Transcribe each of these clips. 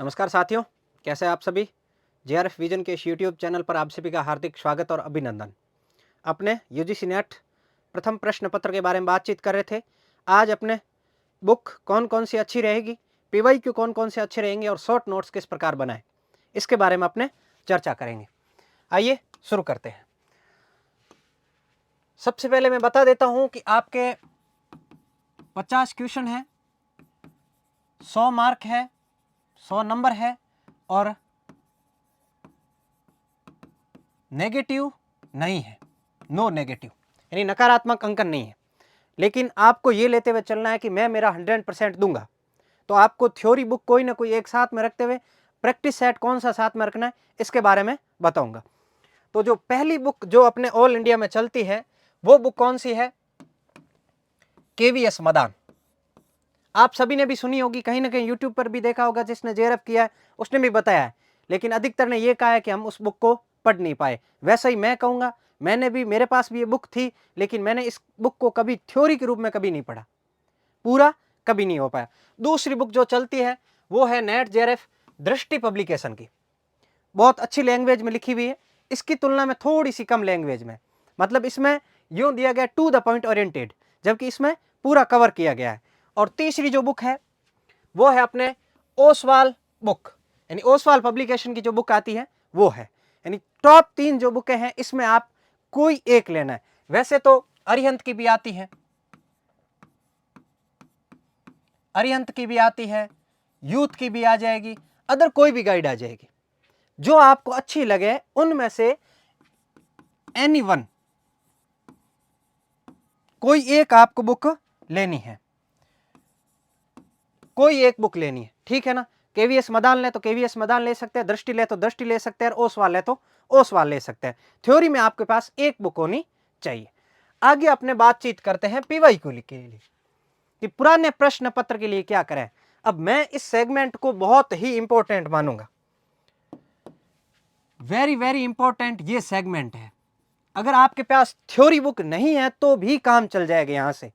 नमस्कार साथियों, कैसे हैं आप सभी। जेआरएफ विजन के इस यूट्यूब चैनल पर आप सभी का हार्दिक स्वागत और अभिनंदन। अपने यूजीसी नेट प्रथम प्रश्न पत्र के बारे में बातचीत कर रहे थे। आज अपने बुक कौन कौन सी अच्छी रहेगी, पीवाईक्यू कौन कौन से अच्छे रहेंगे और शॉर्ट नोट्स किस प्रकार बनाएं, इसके बारे में अपने चर्चा करेंगे। आइए शुरू करते हैं। सबसे पहले मैं बता देता हूं कि आपके 50 क्वेश्चन है, 100 मार्क है, 100 नंबर है और नेगेटिव नहीं है, नो नेगेटिव यानी नकारात्मक अंकन नहीं है। लेकिन आपको ये लेते हुए चलना है कि मैं मेरा 100% दूंगा। तो आपको थ्योरी बुक कोई ना कोई एक साथ में रखते हुए प्रैक्टिस सेट कौन सा साथ में रखना है इसके बारे में बताऊंगा। तो जो पहली बुक जो अपने ऑल इंडिया में चलती है वो बुक कौन सी है? केवीएस मदान। आप सभी ने भी सुनी होगी, कहीं ना कहीं यूट्यूब पर भी देखा होगा, जिसने जेआरएफ किया है उसने भी बताया है। लेकिन अधिकतर ने यह कहा है कि हम उस बुक को पढ़ नहीं पाए। वैसे ही मैं कहूंगा, मैंने भी, मेरे पास भी ये बुक थी, लेकिन मैंने इस बुक को कभी थ्योरी के रूप में कभी नहीं पढ़ा, पूरा कभी नहीं हो पाया। दूसरी बुक जो चलती है वो है नेट जेआरएफ दृष्टि पब्लिकेशन की। बहुत अच्छी लैंग्वेज में लिखी हुई है, इसकी तुलना में थोड़ी सी कम लैंग्वेज में, मतलब इसमें यूं दिया गया टू द पॉइंट ओरिएंटेड, जबकि इसमें पूरा कवर किया गया है। और तीसरी जो बुक है वो है अपने ओसवाल बुक, यानी ओसवाल पब्लिकेशन की जो बुक आती है वो है। यानी टॉप 3 जो बुकें हैं इसमें आप कोई एक लेना है। वैसे तो अरिहंत की भी आती है, अरिहंत की भी आती है, यूथ की भी आ जाएगी, अदर कोई भी गाइड आ जाएगी। जो आपको अच्छी लगे उनमें से एनी वन, कोई एक आपको बुक लेनी है, कोई एक बुक लेनी है, ठीक है ना। केवीएस मदान ले तो केवीएस मदान ले सकते हैं, दृष्टि ले तो दृष्टि ले सकते हैं, और ओसवाल ले तो ओसवाल ले सकते हैं। थ्योरी में आपके पास एक बुक होनी चाहिए। आगे अपने बातचीत करते हैं पीवाईक्यू के लिए कि पुराने प्रश्न पत्र के लिए क्या करें। अब मैं इस सेगमेंट को बहुत ही इंपॉर्टेंट मानूंगा, वेरी वेरी इंपॉर्टेंट ये सेगमेंट है। अगर आपके पास थ्योरी बुक नहीं है तो भी काम चल जाएगा यहां से।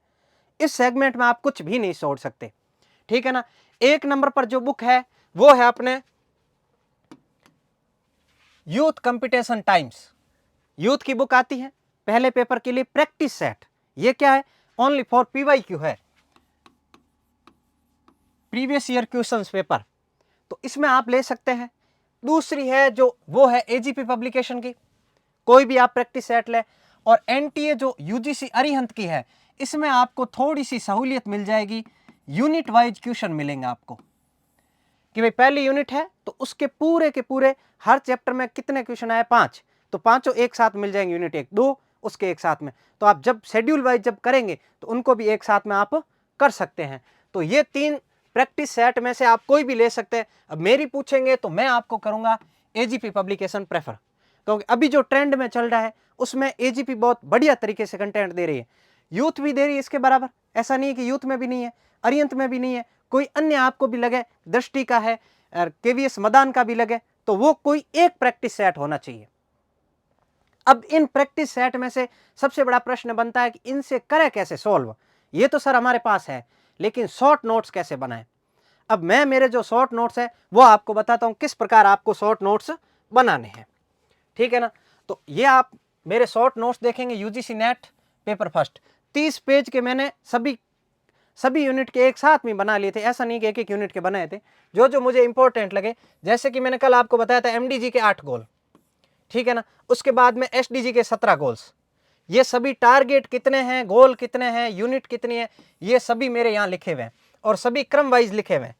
इस सेगमेंट में आप कुछ भी नहीं छोड़ सकते, ठीक है ना। एक नंबर पर जो बुक है वो है अपने यूथ कंपटीशन टाइम्स। यूथ की बुक आती है पहले पेपर के लिए, प्रैक्टिस सेट। ये क्या है? ओनली फॉर पीवाईक्यू है, प्रीवियस ईयर क्वेश्चंस पेपर। तो इसमें आप ले सकते हैं। दूसरी है जो वो है एजीपी पब्लिकेशन की, कोई भी आप प्रैक्टिस सेट ले। और एनटीए जो यूजीसी अरिहंत की है, इसमें आपको थोड़ी सी सहूलियत मिल जाएगी, यूनिट वाइज क्वेश्चन मिलेंगे आपको कि भाई पहली यूनिट है तो उसके पूरे के पूरे हर चैप्टर में कितने क्वेश्चन आए, 5, तो पांचों एक साथ मिल जाएंगे। यूनिट 1, 2 उसके एक साथ में। तो आप जब शेड्यूल वाइज जब करेंगे तो उनको भी एक साथ में आप कर सकते हैं। तो ये 3 प्रैक्टिस सेट में से आप कोई भी ले सकते हैं। अब मेरी पूछेंगे तो मैं आपको करूंगा एजीपी पब्लिकेशन प्रेफर, क्योंकि अभी जो ट्रेंड में चल रहा है उसमें एजीपी बहुत बढ़िया तरीके से कंटेंट दे रही है। यूथ भी दे रही है इसके बराबर, ऐसा नहीं है कि यूथ में भी नहीं है, अरिहंत में भी नहीं है। कोई अन्य आपको भी लगे, दृष्टि का है, केवीएस मदान का भी लगे, तो वो कोई एक प्रैक्टिस सेट होना चाहिए। अब इन प्रैक्टिस सेट में से सबसे बड़ा प्रश्न बनता है कि इनसे करें कैसे सॉल्व। ये तो सर हमारे पास है, लेकिन शॉर्ट नोट्स कैसे बनाएं। अब मैं मेरे जो शॉर्ट नोट्स है वो आपको बताता हूं किस प्रकार आपको शॉर्ट नोट्स बनाने हैं, ठीक है ना। तो ये आप मेरे शॉर्ट नोट्स देखेंगे, UGC net paper first 30 page के मैंने सभी यूनिट के एक साथ में बना लिए थे। ऐसा नहीं कि एक एक यूनिट के बनाए थे, जो जो मुझे इंपॉर्टेंट लगे। जैसे कि मैंने कल आपको बताया था एमडीजी के 8 गोल, ठीक है ना। उसके बाद में एसडीजी के 17 गोल्स। ये सभी टारगेट कितने हैं, गोल कितने हैं, यूनिट कितनी है, ये सभी मेरे यहाँ लिखे हुए हैं और सभी क्रम वाइज लिखे हुए हैं,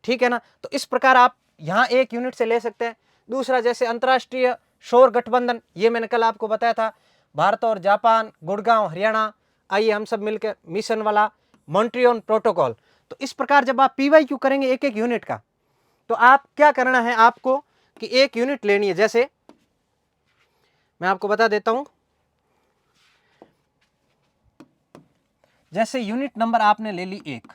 ठीक है ना। तो इस प्रकार आप यहाँ एक यूनिट से ले सकते हैं। दूसरा जैसे अंतर्राष्ट्रीय शोर गठबंधन, ये मैंने कल आपको बताया था, भारत और जापान, गुड़गांव हरियाणा, आइए हम सब मिलकर मिशन वाला, मॉन्ट्रियल प्रोटोकॉल। तो इस प्रकार जब आप पीवाईक्यू करेंगे एक एक यूनिट का, तो आप क्या करना है आपको कि एक यूनिट लेनी है। जैसे मैं आपको बता देता हूं, जैसे यूनिट नंबर आपने ले ली 1,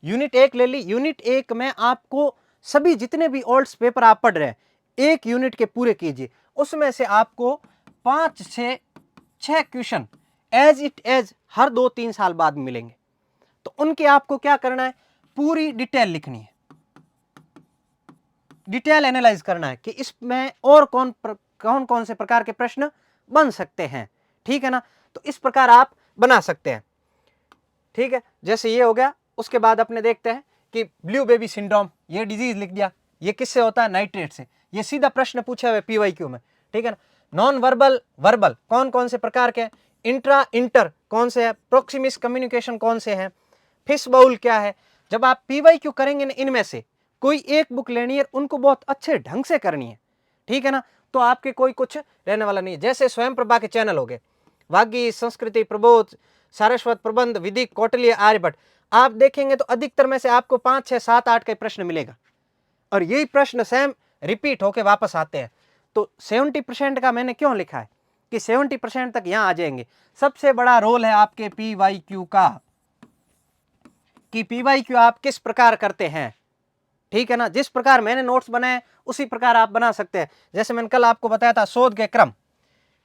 यूनिट 1 ले ली। यूनिट 1 में आपको सभी जितने भी ओल्ड्स पेपर आप पढ़ रहे हैं एक यूनिट के पूरे कीजिए। उसमें से आपको 5 से 6 क्वेश्चन एज इट एज हर 2-3 साल बाद मिलेंगे। तो उनके आपको क्या करना है, पूरी डिटेल लिखनी है। डिटेल एनालाइज करना है कि इसमें और कौन कौन से प्रकार के प्रश्न बन सकते हैं, ठीक है ना। तो इस प्रकार आप बना सकते हैं, ठीक है। जैसे ये हो गया, उसके बाद अपने देखते हैं कि ब्लू बेबी सिंड्रोम, ये डिजीज लिख दिया, ये किससे होता है, नाइट्रेट से। ये सीधा प्रश्न पूछा हुआ है पीवाईक्यू में, ठीक है ना। नॉन वर्बल वर्बल कौन कौन से प्रकार के, इंट्रा इंटर कौन से है, प्रोक्सिमिस कम्युनिकेशन कौन से हैं, फिश बाउल क्या है। जब आप पीवाईक्यू करेंगे ना, इनमें से कोई एक बुक लेनी है, उनको बहुत अच्छे ढंग से करनी है, ठीक है ना। तो आपके कोई कुछ रहने वाला नहीं है। जैसे स्वयं प्रभा के चैनल हो गए, वाग्गी, संस्कृति, प्रबोध, सारस्वत, प्रबंध, विधिक, कौटिल्य, आर्यभट्ट, आप देखेंगे तो अधिकतर में से आपको 5, 6, 7, 8 का प्रश्न मिलेगा, और यही प्रश्न सेम रिपीट होके वापस आते हैं। तो 70% का मैंने क्यों लिखा है कि 70% तक यहां आ जाएंगे। सबसे बड़ा रोल है आपके पीवाईक्यू का, कि पीवाईक्यू आप किस प्रकार करते हैं, ठीक है ना। जिस प्रकार मैंने नोट्स बनाए उसी प्रकार आप बना सकते हैं। जैसे मैंने कल आपको बताया था शोध के क्रम,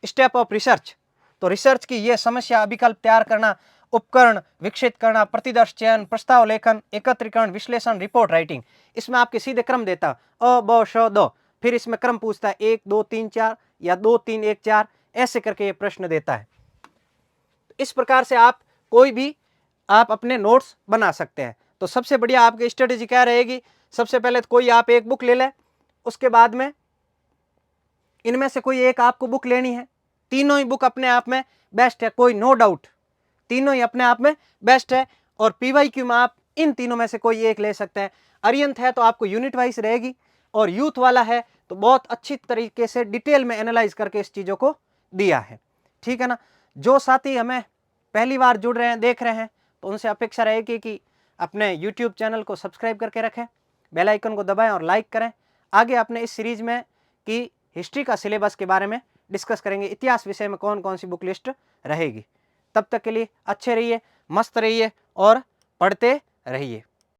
स्टेप ऑफ रिसर्च, तो रिसर्च की ये समस्या, विकल्प तैयार करना, उपकरण विकसित करना, प्रतिदर्श चयन, प्रस्ताव लेखन, एकत्रीकरण, विश्लेषण, रिपोर्ट राइटिंग, इसमें आपके सीधे क्रम देता अ ब श द, फिर इसमें क्रम पूछता है 1 2 3 4 या 2 3 1 4, ऐसे करके ये प्रश्न देता है। इस प्रकार से आप कोई भी आप अपने नोट्स बना सकते हैं। तो सबसे बढ़िया आपकी स्ट्रेटेजी क्या रहेगी, सबसे पहले तो कोई आप एक बुक ले लें, उसके बाद में इनमें से कोई एक आपको बुक लेनी है। तीनों ही बुक अपने आप में बेस्ट है, कोई नो डाउट, तीनों ही अपने आप में बेस्ट है। और पीवाईक्यू में आप इन तीनों में से कोई एक ले सकते हैं। अरिहंत है तो आपको यूनिट वाइज रहेगी, और यूथ वाला है तो बहुत अच्छी तरीके से डिटेल में एनालाइज करके इस चीज़ों को दिया है, ठीक है ना। जो साथी हमें पहली बार जुड़ रहे हैं, देख रहे हैं, तो उनसे अपेक्षा रहेगी कि अपने यूट्यूब चैनल को सब्सक्राइब करके रखें, बेल आइकन को दबाएं और लाइक करें। आगे अपने इस सीरीज में कि हिस्ट्री का सिलेबस के बारे में डिस्कस करेंगे, इतिहास विषय में कौन कौन सी बुक लिस्ट रहेगी। तब तक के लिए अच्छे रहिए, मस्त रहिए और पढ़ते रहिए।